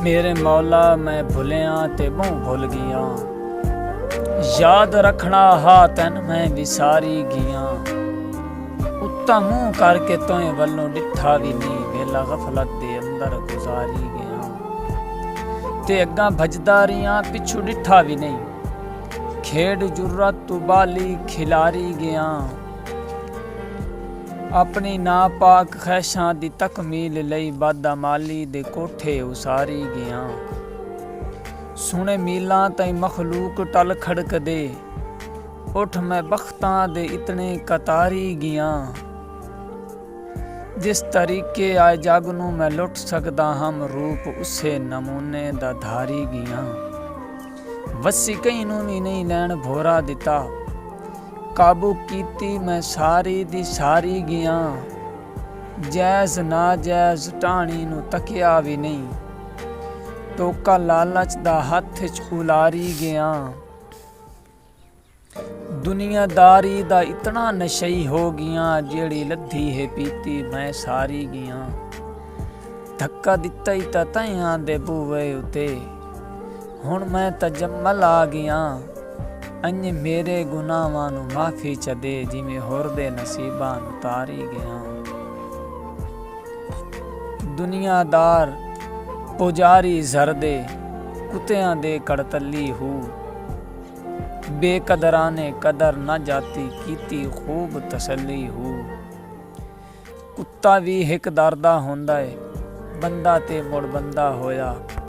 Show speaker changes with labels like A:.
A: मेरे मौला मैं भुलिया ते मूँ भुल गया, याद रखना हा तैन मैं विसारी गया। उत्ता मूँह करके तोए वल्लों डिठा भी नहीं, वेला गफलत दे अंदर गुजारी गया। ते अग्गां भजदा रियां पिछू डिठा भी नहीं, खेड जुर्रत तू बाली खिलारी गया। अपनी नापाक खैशां दी तकमील लई बदअमाली दे कोठे उसारी गया। सुने मीलां ताईं मखलूक टल खड़कदे, उठ मैं बख्तां दे इतने कतारी गया। जिस तरीके आए जग नूं मैं लुट सकदा हम, रूप उसे नमूने दा धारी गया। वसी कई नूं भी नहीं लैण भोरा दिता, काबू कीती मैं सारी दी सारी गया। जैज़ नाजैज़ टाणी नूं तकिया भी नहीं, टोका लालच दा हथ च उलारी गया। दुनियादारी दा इतना नशई हो गया, जेड़ी लद्धी है पीती मैं सारी गया। धक्का दिता ही तां तैयां दे बूवे उते, हुण मैं तजम्मल आ गया। अंज मेरे गुनाहां नूं माफ़ी च दे, जिवें होर दे नसीबां नूं तारी गया। दुनियादार पुजारी ज़रदे, कुत्तियां दे कड़तली हूँ। बेकदरां ने कदर न जाती, कीती खूब तसल्ली हूँ। कुत्ता भी हिक दरदा हुंदा है, बंदा ते मुड़ बंदा होया।